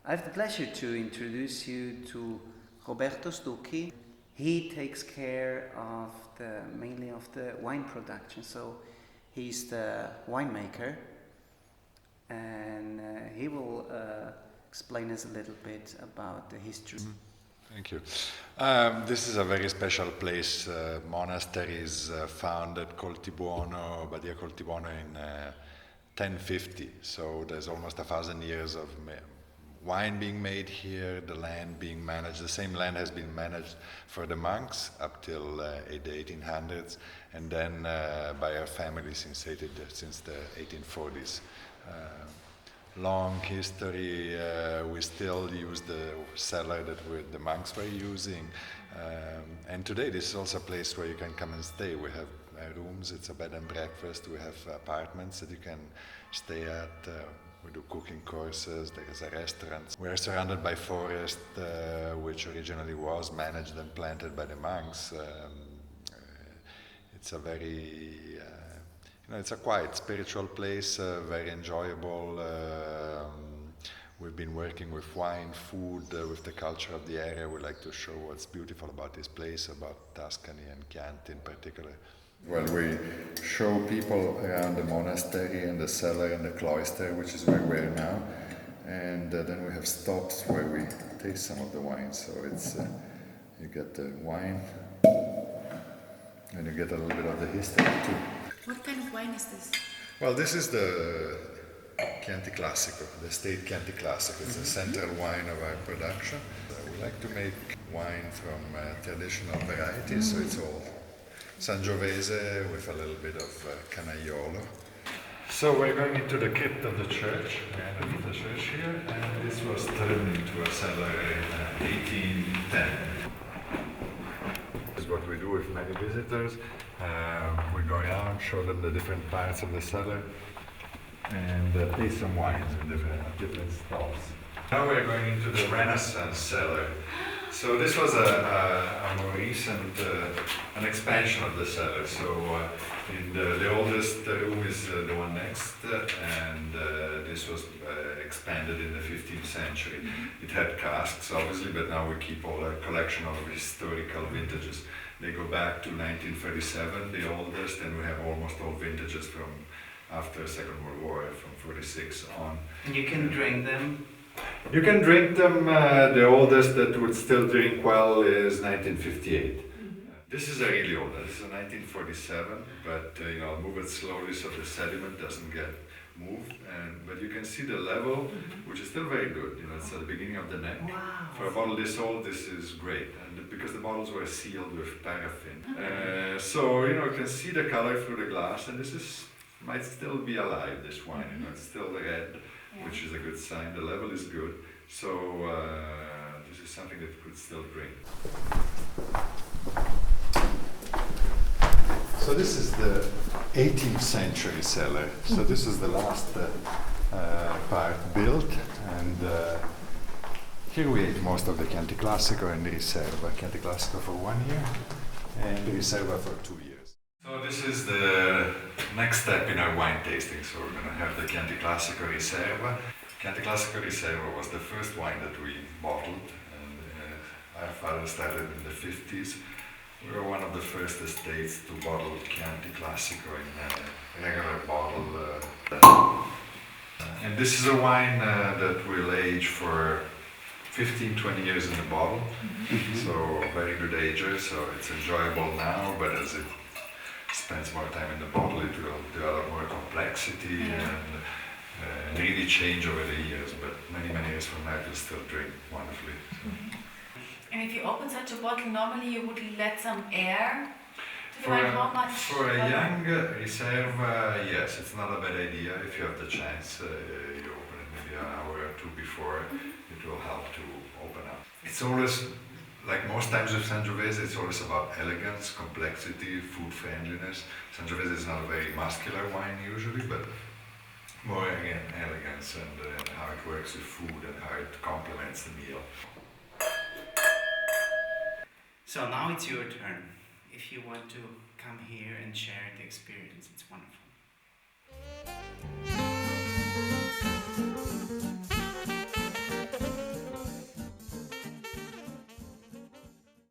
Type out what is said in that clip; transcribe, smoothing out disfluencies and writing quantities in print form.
I have the pleasure to introduce you to Roberto Stucchi. He takes care of mainly of the wine production, so he's the winemaker, and he will explain us a little bit about the history. Thank you. This is a very special place. Monastery is founded Coltibuono, Badia Coltibuono in 1050. So there's almost 1,000 years of wine being made here, the land being managed. The same land has been managed for the monks up till the 1800s, and then by our family since the 1840s. Long history. We still use the cellar that the monks were using, and today this is also a place where you can come and stay. We have rooms, it's a bed and breakfast, we have apartments that you can stay at. We do cooking courses, there is a restaurant. We are surrounded by forest, which originally was managed and planted by the monks. It's a very it's a quiet, spiritual place, very enjoyable. We've been working with wine, food, with the culture of the area. We like to show what's beautiful about this place, about Tuscany and Chianti in particular. Well, we show people around the monastery and the cellar and the cloister, which is where we're now. And then we have stops where we taste some of the wine. So it's you get the wine and you get a little bit of the history too. What kind of wine is this? Well, this is the Chianti Classico, the state Chianti Classico. It's the central wine of our production. We like to make wine from traditional varieties, so it's all Sangiovese with a little bit of Canaiolo. So we're going into the crypt of the church, the end of the church here, and this was turned into a cellar in 1810. This is what we do with many visitors. We go around, show them the different parts of the cellar, and taste some wines in different stops. Now we're going into the Renaissance cellar. So this was a more recent, an expansion of the cellar. So in the oldest room is the one next, and this was expanded in the 15th century. It had casks, obviously, but now we keep all a collection of historical vintages. They go back to 1937, the oldest, and we have almost all vintages from after Second World War, from 46 on. And you can drink them? You can drink them. The oldest that would still drink well is 1958. This is a really old. This is a 1947, but I'll move it slowly so the sediment doesn't get moved. But you can see the level, which is still very good. It's at the beginning of the neck. Wow. For a bottle this old, this is great, and because the bottles were sealed with paraffin, so you can see the color through the glass, and might still be alive. This wine, it's still red. Which is a good sign. The level is good, so this is something that could still drink. So this is the 18th century cellar. So this is the last part built, and here we ate most of the Chianti Classico and the Riserva. Chianti Classico for 1 year, and the Riserva for 2 years. So this is the next step in our wine tasting. So we're going to have the Chianti Classico Riserva. Chianti Classico Riserva was the first wine that we bottled, and our father started in the 50s. We were one of the first estates to bottle Chianti Classico in a regular bottle. And this is a wine that will age for 15-20 years in the bottle. So very good ager, so it's enjoyable now, but as it spends more time in the bottle, it will develop more complexity and really change over the years. But many years from now, it will still drink wonderfully. So. And if you open such a bottle, normally you would let some air to find how much? For a young Riserva, yes, it's not a bad idea. If you have the chance, you open it maybe an hour or two before. It will help to open up. It's always, like most times with Sangiovese, it's always about elegance, complexity, food friendliness. Sangiovese is not a very muscular wine usually, but more again elegance and how it works with food and how it complements the meal. So now it's your turn. If you want to come here and share the experience, it's wonderful.